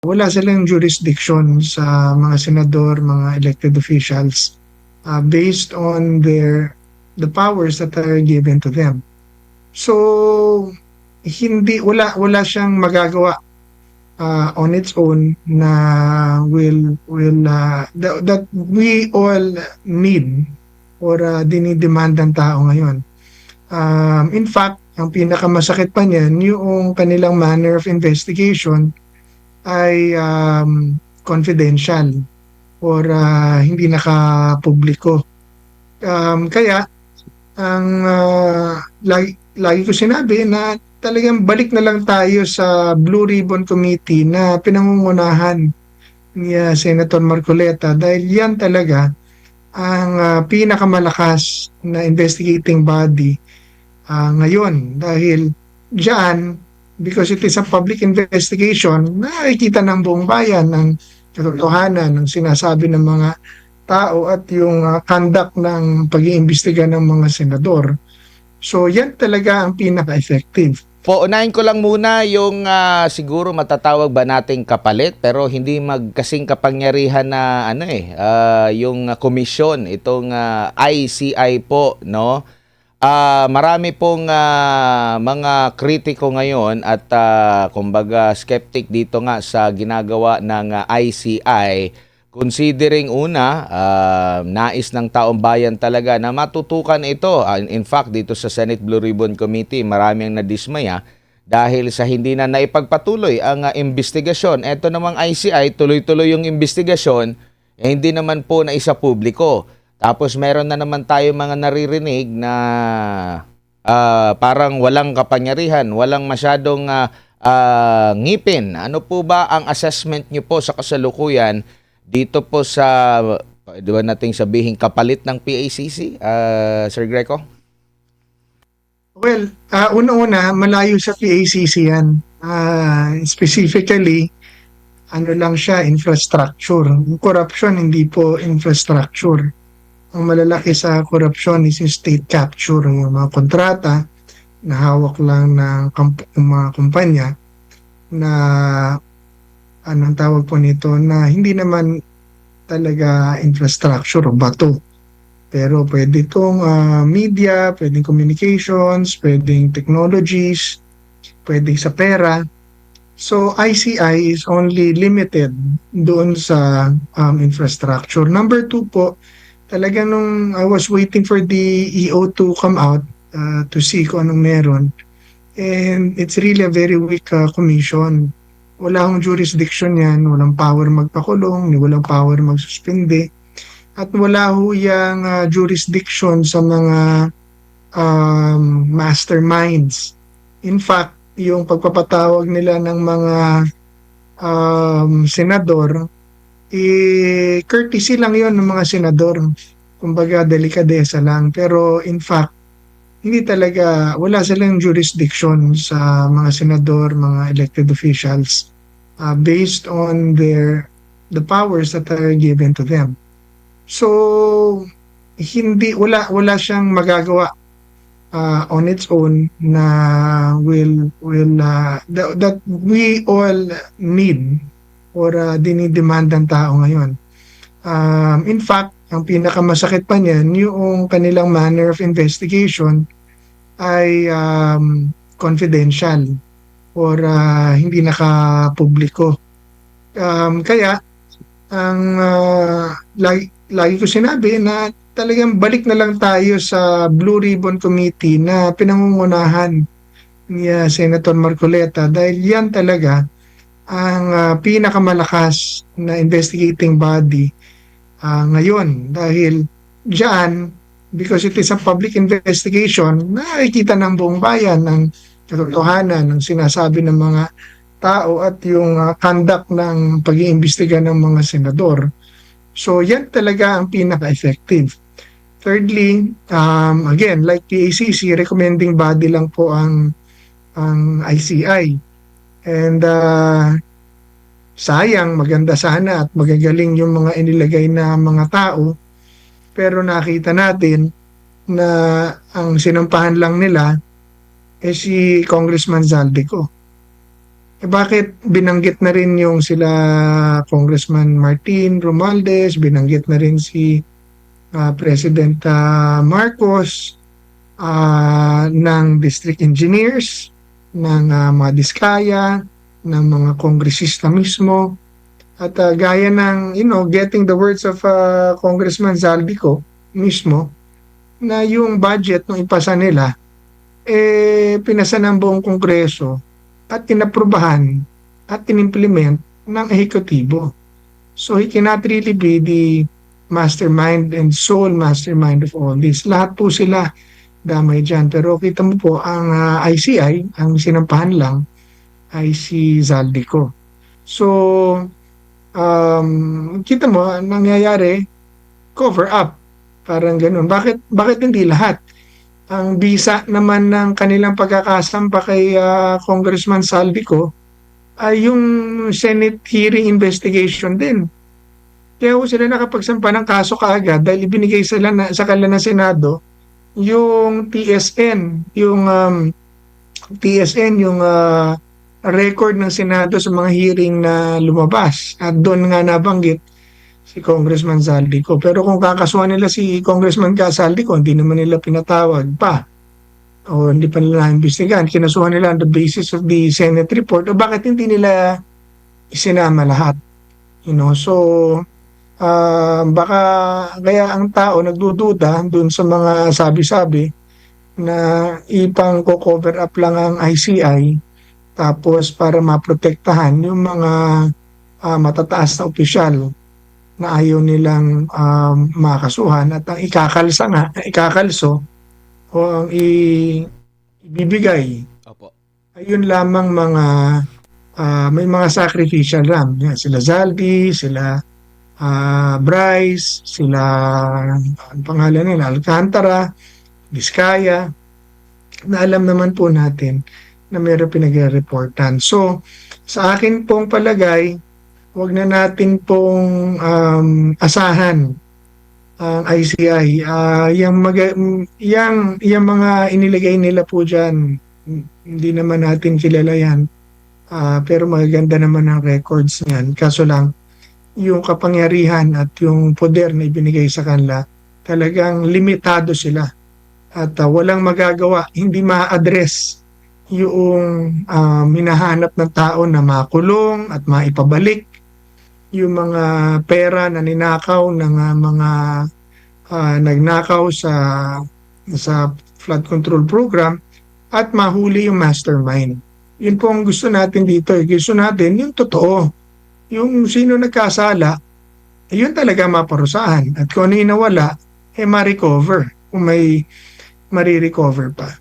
Wala silang jurisdiction sa mga senador, mga elected officials based on the powers that are given to them. So wala siyang magagawa on its own na that we all need or dinidemand ng tao ngayon. In fact, ang pinakamasakit pa niyan, yung kanilang manner of investigation ay confidential or hindi nakapubliko. Kaya ang lagi ko sinabi na talagang balik na lang tayo sa Blue Ribbon Committee na pinangungunahan ni Senator Marcoleta dahil yan talaga ang pinakamalakas na investigating body ngayon dahil diyan, because it is a public investigation, nakikita ng buong bayan ng katotohanan ng sinasabi ng mga tao at yung conduct ng pag-iimbestiga ng mga senador. So yan talaga ang pinaka-effective. Unahin ko lang muna yung siguro matatawag ba nating kapalit pero hindi magkasing kapangyarihan na yung komisyon itong ICI po, no? Marami pong mga kritiko ngayon at kumbaga skeptic dito nga sa ginagawa ng ICI. Considering una, nais ng taong bayan talaga na matutukan ito. In fact, dito sa Senate Blue Ribbon Committee, marami ang nadismaya dahil sa hindi na naipagpatuloy ang investigasyon. Ito namang ICI, tuloy-tuloy yung investigasyon, hindi naman po na isa publiko. Tapos meron na naman tayo mga naririnig na parang walang kapangyarihan, walang masyadong ngipin. Ano po ba ang assessment nyo po sa kasalukuyan dito po sa, di ba nating sabihin, kapalit ng PACC, Sir Greco? Well, una-una, malayo sa PACC yan. Specifically, ano lang siya, infrastructure. Corruption, hindi po infrastructure. Ang malalaki sa corruption is yung state capture, yung mga kontrata na hawak lang ng mga kumpanya na anong tawag po nito na hindi naman talaga infrastructure o bato. Pero pwede itong media, pwedeng communications, pwedeng technologies, pwedeng sa pera. So ICI is only limited doon sa infrastructure. Number 2 po, talaga nung I was waiting for the EO to come out to see kung anong meron. And it's really a very weak commission. Wala akong jurisdiction yan, walang power magpakulong, walang power magsuspende, at wala ho yung jurisdiction sa mga masterminds. In fact, yung pagpapatawag nila ng mga senador, courtesy lang yon ng mga senador. Kumbaga, delikadesa lang. Pero in fact, hindi talaga, wala silang jurisdiction sa mga senador, mga elected officials based on the powers that are given to them. So wala siyang magagawa on its own na that we all need or dinidemand ng tao ngayon. In fact, ang pinakamasakit pa niyan, yung kanilang manner of investigation ay confidential or hindi nakapubliko. Kaya ang lagi ko sinabi na talagang balik na lang tayo sa Blue Ribbon Committee na pinangungunahan ni Senator Marcoleta dahil yan talaga ang pinakamalakas na investigating body ngayon dahil diyan, because it is a public investigation, nakikita ng buong bayan ng katotohanan ng sinasabi ng mga tao at yung conduct ng pag-iimbestiga ng mga senador. So yan talaga ang pinaka-effective. Thirdly, again, like PACC, recommending body lang po ang ICI. And sayang, maganda sana at magagaling yung mga inilagay na mga tao. Pero nakita natin na ang sinampahan lang nila si Congressman Zaldico. bakit binanggit na rin yung sila Congressman Martin Romualdez, binanggit na rin si President Marcos, ng district engineers, ng mga diskaya, ng mga kongresista mismo. At gaya ng, getting the words of Congressman Zaldico mismo, na yung budget nung ipasa nila, pinasa ng buong kongreso at tinaprubahan at tinimplement ng ehekutibo. So he cannot really be the mastermind and sole mastermind of all this. Lahat po sila damay dyan. Pero kita mo po, ang ICI, ang sinampahan lang, ay si Zaldico. So, kita mo, ang nangyayari, cover up. Parang ganun. Bakit hindi lahat? Ang bisa naman ng kanilang pagkakasampa kay Congressman Saldico ay yung Senate hearing investigation din. Kaya ho sila nakapagsampa ng kaso kaagad dahil ibinigay sa kanila ng Senado yung TSN, yung record ng Senado sa mga hearing na lumabas. At doon nga nabanggit si Congressman Zaldico. Pero kung kakasuhan nila si Congressman Zaldico, hindi naman nila pinatawag pa o hindi pa nila naimbestigahan. Kinasuhan nila on the basis of the Senate report. O bakit hindi nila isinama lahat? So baka kaya ang tao nagdududa dun sa mga sabi-sabi na ipang cover up lang ang ICI tapos para maprotektahan yung mga matataas na opisyal na ayaw nilang makasuhan at ang ikakalso o ang ibibigay Opo. ayun lamang mga may mga sacrificial ram. Yan, sila Zaldi, sila Bryce, sila ang pangalan nila, Alcantara, Vizcaya, na alam naman po natin na mayroon pinag-reportan. So, sa akin pong palagay, wag na natin pong asahan ang ICI. Yung mga inilagay nila po dyan, hindi naman natin kilala yan. Pero magaganda naman ang records niyan. Kaso lang, yung kapangyarihan at yung poder na ibinigay sa kanila, talagang limitado sila. At walang magagawa, hindi ma-address yung hinahanap ng tao na makulong at maipabalik yung mga pera na ninakaw ng mga nagnakaw sa flood control program at mahuli yung mastermind. Yun po ang gusto natin dito. Gusto natin yung totoo. Yung sino nagkasala, yun talaga maparusahan. At kung ano yung nawala, ma-recover. Kung may marirecover pa.